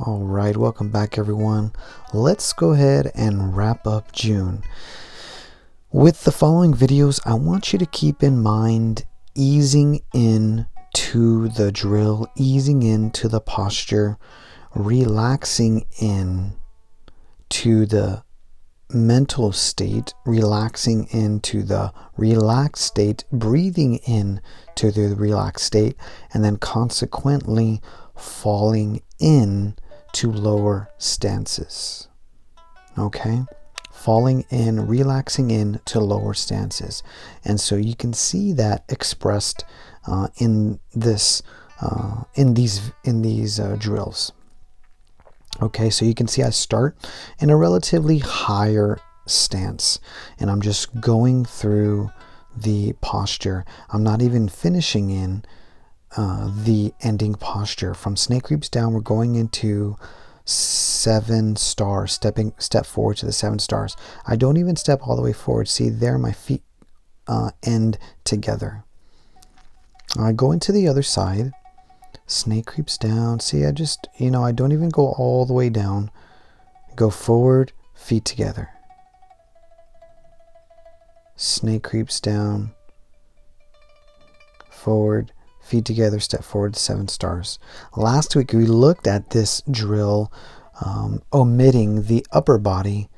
All right, welcome back everyone. Let's go ahead and wrap up June. With the following videos, I want you to keep in mind easing in to the drill, easing into the posture, relaxing in to the mental state, relaxing into the relaxed state, breathing in to the relaxed state, and then consequently falling in to lower stances. Okay, falling in, relaxing in to lower stances. And so you can see that expressed in these drills. Okay, so you can see I start in a relatively higher stance, and I'm just going through the posture. I'm not even finishing in the ending posture. From snake creeps down, we're going into 7 stars, step forward to the 7 stars. I don't even step all the way forward. See there, my feet end together. I go into the other side. Snake creeps down. See, I just, I don't even go all the way down. Go forward, feet together. Snake creeps down, forward, feet together, step forward, 7 stars. Last week we looked at this drill omitting the upper body,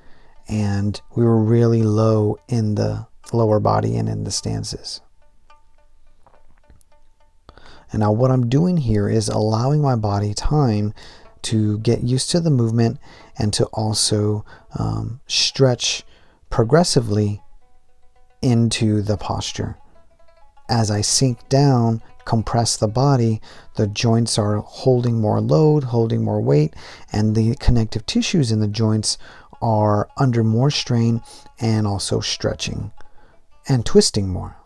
and we were really low in the lower body and in the stances. And now what I'm doing here is allowing my body time to get used to the movement and to also stretch progressively into the posture. As I sink down, compress the body, the joints are holding more load, holding more weight, and the connective tissues in the joints are under more strain and also stretching and twisting more.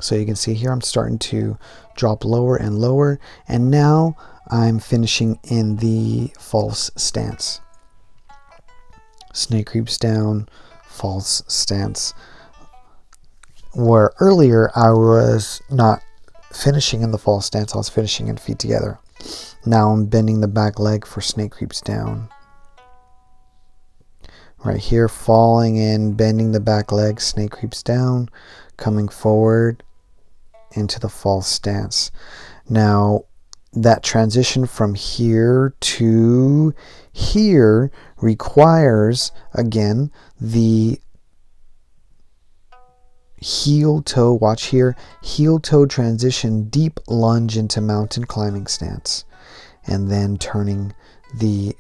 So you can see here I'm starting to drop lower and lower, and now I'm finishing in the false stance. Snake creeps down, false stance. Where earlier I was not finishing in the false stance, I was finishing in feet together. Now I'm bending the back leg for snake creeps down. Right here, falling in, bending the back leg, snake creeps down, coming forward into the false stance. Now that transition from here to here requires, again, the heel toe, watch here, heel toe transition, deep lunge into mountain climbing stance, and then turning the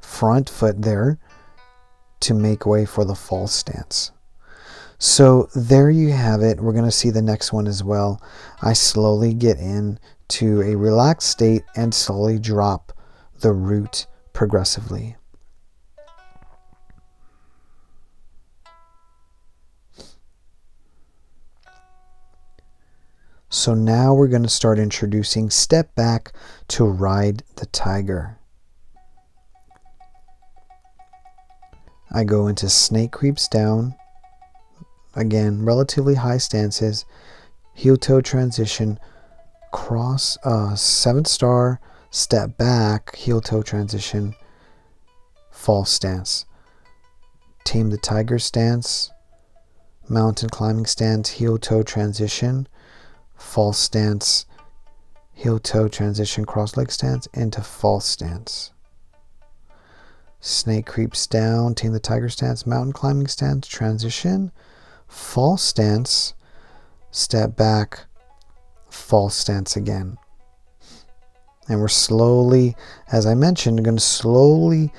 front foot there to make way for the false stance. So there you have it. We're going to see the next one as well. I slowly get into a relaxed state and slowly drop the root progressively. So now we're going to start introducing step back to ride the tiger. I go into snake creeps down. Again, relatively high stances. Heel toe transition. Cross 7 star. Step back. Heel toe transition. False stance. Tame the tiger stance. Mountain climbing stance. Heel toe transition. False stance, heel toe transition, cross leg stance into false stance. Snake creeps down, tame the tiger stance, mountain climbing stance, transition, false stance, step back, false stance again. And we're slowly, as I mentioned, going to slowly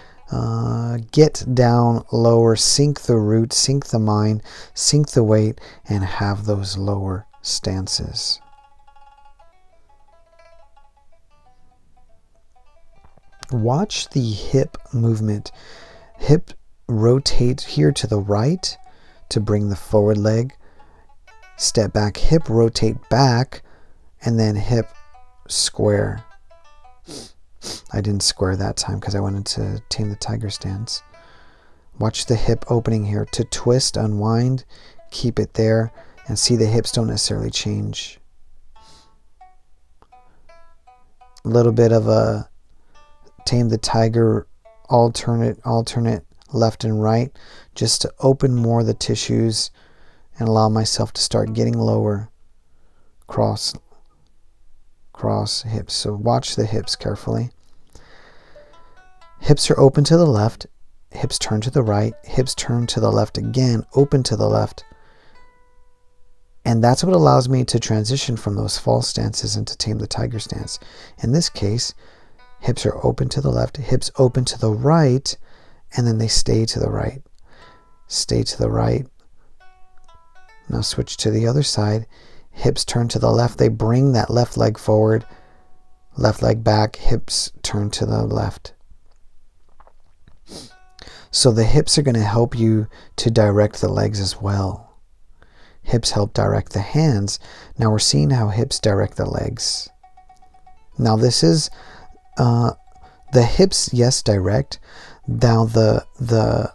get down lower, sink the root, sink the mind, sink the weight, and have those lower stances. Watch the hip movement. Hip rotate here to the right to bring the forward leg. Step back, hip rotate back, and then hip square. I didn't square that time because I wanted to tame the tiger stance. Watch the hip opening here to twist, unwind, keep it there. And see the hips don't necessarily change. little bit of a Tame the Tiger alternate left and right, just to open more of the tissues and allow myself to start getting lower. Cross hips. So watch the hips carefully. Hips are open to the left, hips turn to the right, hips turn to the left again, open to the left. And that's what allows me to transition from those false stances into Tame the Tiger stance. In this case, hips are open to the left, hips open to the right, and then they stay to the right. Stay to the right. Now switch to the other side. Hips turn to the left. They bring that left leg forward, left leg back, hips turn to the left. So the hips are going to help you to direct the legs as well. Hips help direct the hands. Now we're seeing how hips direct the legs. Now this is the hips, yes, direct. Now the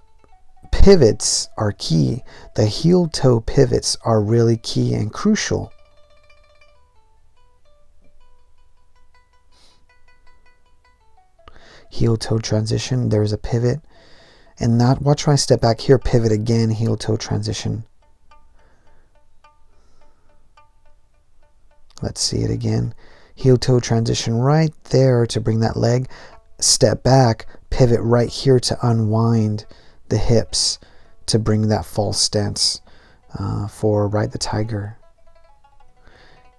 pivots are key. The heel toe pivots are really key and crucial. Heel toe transition, there's a pivot. And not watch when I step back here, pivot again, heel toe transition. Let's see it again. Heel toe transition right there to bring that leg. Step back, pivot right here to unwind the hips to bring that false stance for Ride the Tiger.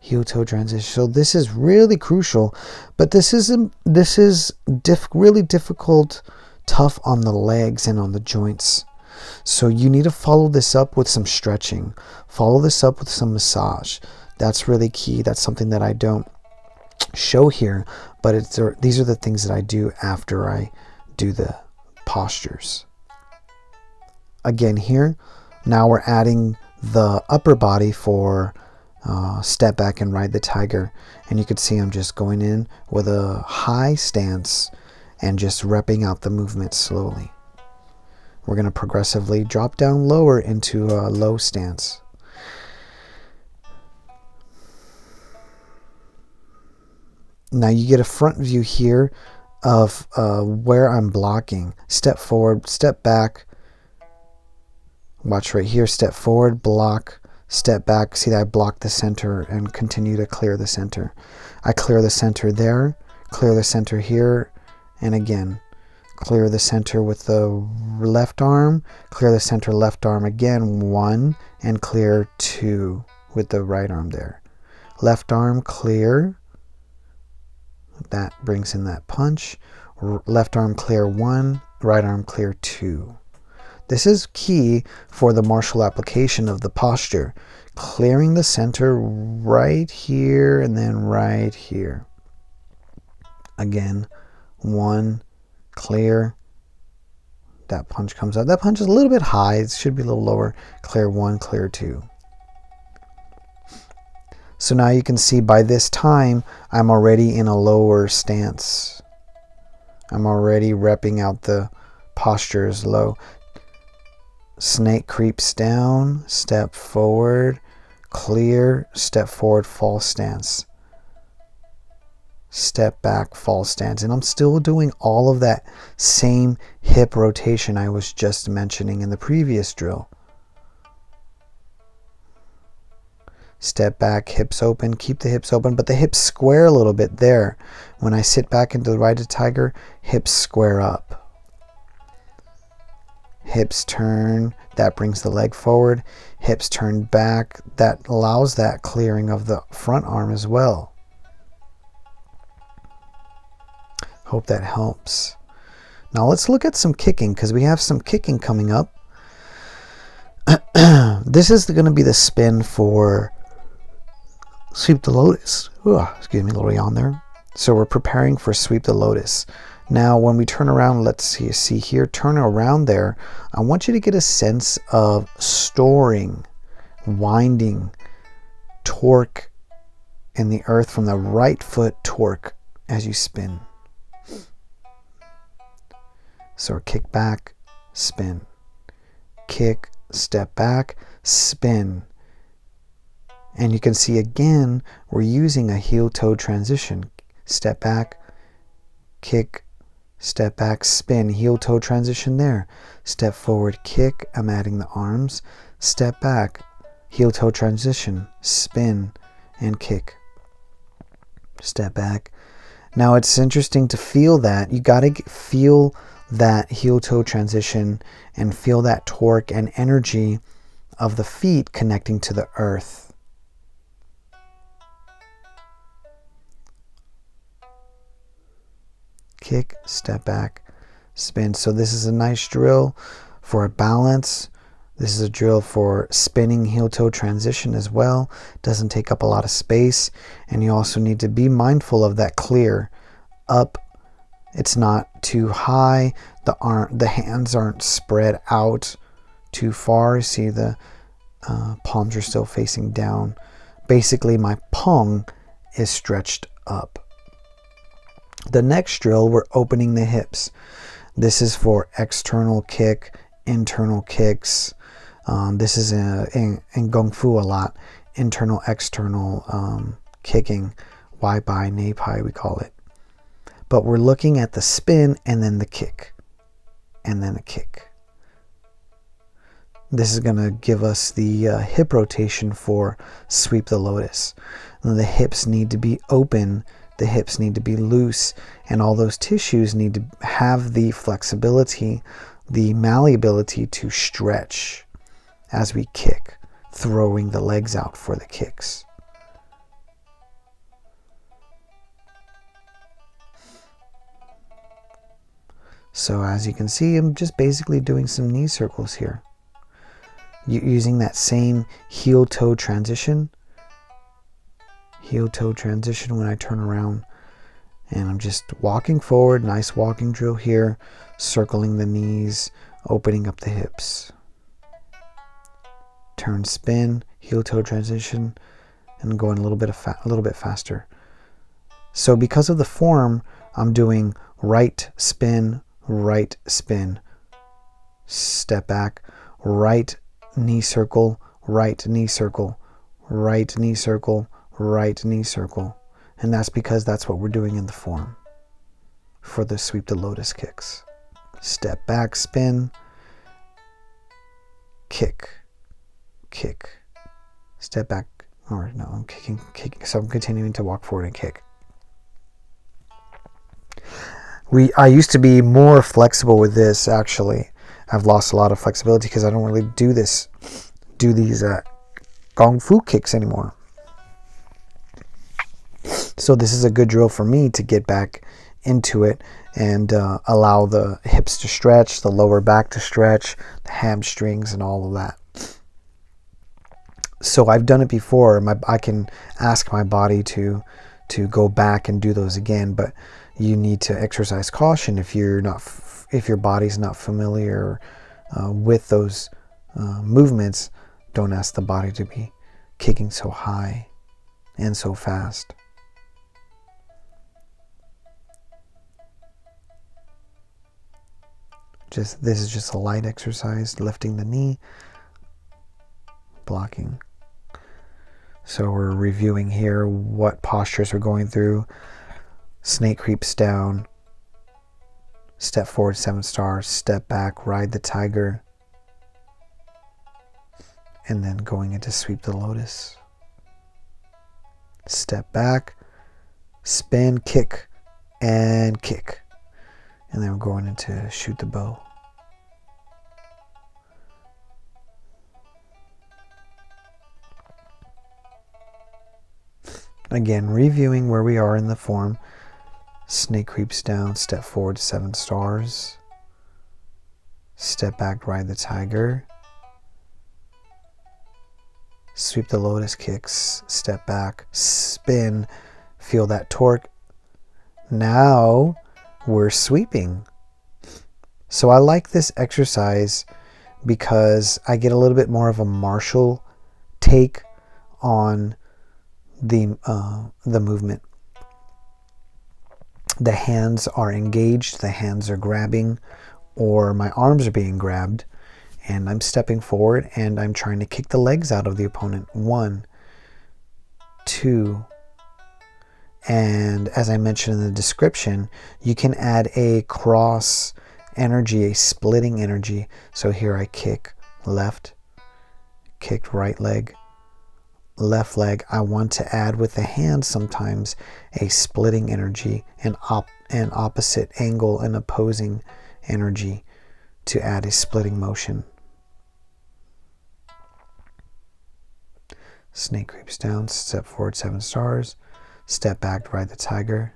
Heel toe transition. So this is really crucial, but this is really difficult, tough on the legs and on the joints. So you need to follow this up with some stretching. Follow this up with some massage. That's really key. That's something that I don't show here, but these are the things that I do after I do the postures. Again here, now we're adding the upper body for step back and Ride the Tiger. And you can see I'm just going in with a high stance and just repping out the movement slowly. We're going to progressively drop down lower into a low stance. Now you get a front view here of where I'm blocking. Step forward, step back. Watch right here, step forward, block, step back. See that I block the center and continue to clear the center. I clear the center there, clear the center here, and again, clear the center with the left arm, clear the center left arm again, 1, and clear 2 with the right arm there. Left arm clear. That brings in that punch. Left arm clear 1, right arm clear 2. This is key for the martial application of the posture. Clearing the center right here and then right here. Again, 1, clear. That punch comes out. That punch is a little bit high. It should be a little lower. Clear 1, clear 2. So now you can see by this time, I'm already in a lower stance. I'm already repping out the postures low. Snake creeps down, step forward, clear, step forward, false stance. Step back, false stance. And I'm still doing all of that same hip rotation I was just mentioning in the previous drill. Step back, hips open, keep the hips open, but the hips square a little bit there. When I sit back into the Ride the Tiger, hips square up. Hips turn, that brings the leg forward. Hips turn back, that allows that clearing of the front arm as well. Hope that helps. Now let's look at some kicking, because we have some kicking coming up. This is going to be the spin for Sweep the Lotus. Ooh, excuse me, a little yawn there. So we're preparing for Sweep the Lotus. Now when we turn around, let's see here, turn around there. I want you to get a sense of storing, winding, torque in the earth from the right foot, torque as you spin. So kick back, spin. Kick, step back, spin. And you can see again, we're using a heel toe transition. step back, kick, step back, spin, heel toe transition there. Step forward, kick, I'm adding the arms, step back, heel toe transition, spin, and kick. Step back. Now it's interesting to feel that. You got to feel that heel toe transition and feel that torque and energy of the feet connecting to the earth. Kick, step back, spin. So this is a nice drill for a balance. This is a drill for spinning heel toe transition as well. Doesn't take up a lot of space. And you also need to be mindful of that clear up. It's not too high. The hands aren't spread out too far. See, the palms are still facing down. Basically, my pong is stretched up. The next drill, we're opening the hips. This is for external kick, internal kicks. This is in Kung Fu a lot. Internal, external kicking. Wai Pai, Nei Pai, we call it. But we're looking at the spin and then the kick. And then a kick. This is going to give us the hip rotation for sweep the lotus. And the hips need to be open. The hips need to be loose. And all those tissues need to have the flexibility, the malleability to stretch as we kick, throwing the legs out for the kicks. So as you can see, I'm just basically doing some knee circles here. Using that same heel-toe transition. Heel-toe transition when I turn around. And I'm just walking forward, nice walking drill here, circling the knees, opening up the hips. Turn, spin, heel-toe transition, and going a little bit faster. So because of the form, I'm doing right spin, step back, right knee circle, right knee circle, right knee circle, right knee circle. And that's because that's what we're doing in the form for the sweep the lotus kicks. Step back, spin, kick, kick, step back, or no, I'm kicking, so I'm continuing to walk forward and kick. I used to be more flexible with this, actually. I've lost a lot of flexibility because I don't really do these Kung Fu kicks anymore. So this is a good drill for me to get back into it and allow the hips to stretch, the lower back to stretch, the hamstrings and all of that. So I've done it before. I can ask my body to go back and do those again, but you need to exercise caution if your body's not familiar with those movements. Don't ask the body to be kicking so high and so fast. This is just a light exercise, lifting the knee, blocking. So we're reviewing here what postures we're going through. Snake creeps down, step forward 7 stars, step back, ride the tiger, and then going into sweep the lotus. Step back, spin, kick, and kick. And then we're going into shoot the bow. Again, reviewing where we are in the form. Snake creeps down, step forward 7 stars. Step back, ride the tiger. Sweep the lotus kicks, step back, spin, feel that torque. Now we're sweeping. So I like this exercise because I get a little bit more of a martial take on the movement. The hands are engaged, the hands are grabbing, or my arms are being grabbed, and I'm stepping forward and I'm trying to kick the legs out of the opponent. 1, 2, And as I mentioned in the description, you can add a cross energy, a splitting energy. So here I kick left, kicked right leg, left leg. I want to add with the hand sometimes a splitting energy, an opposite angle, an opposing energy to add a splitting motion. Snake creeps down, step forward 7 stars, step back, ride the tiger,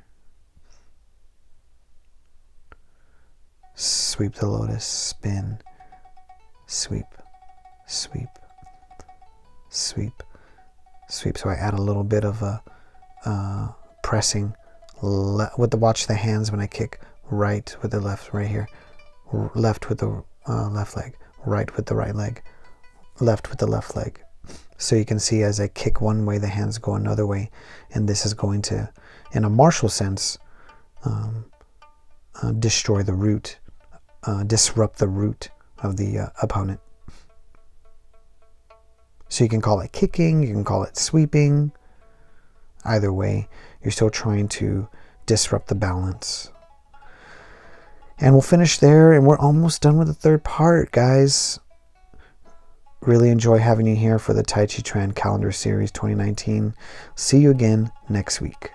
sweep the lotus, spin, sweep, sweep, sweep, sweep. So I add a little bit of a pressing with the watch the hands when I kick right with the left, right here, left with the left leg, right with the right leg, left with the left leg. So you can see as I kick one way, the hands go another way, and this is going to, in a martial sense, destroy the root, disrupt the root of the opponent. So you can call it kicking, you can call it sweeping. Either way, you're still trying to disrupt the balance. And we'll finish there, and we're almost done with the third part, guys. Really enjoy having you here for the Taijiquan Calendar Series 2019. See you again next week.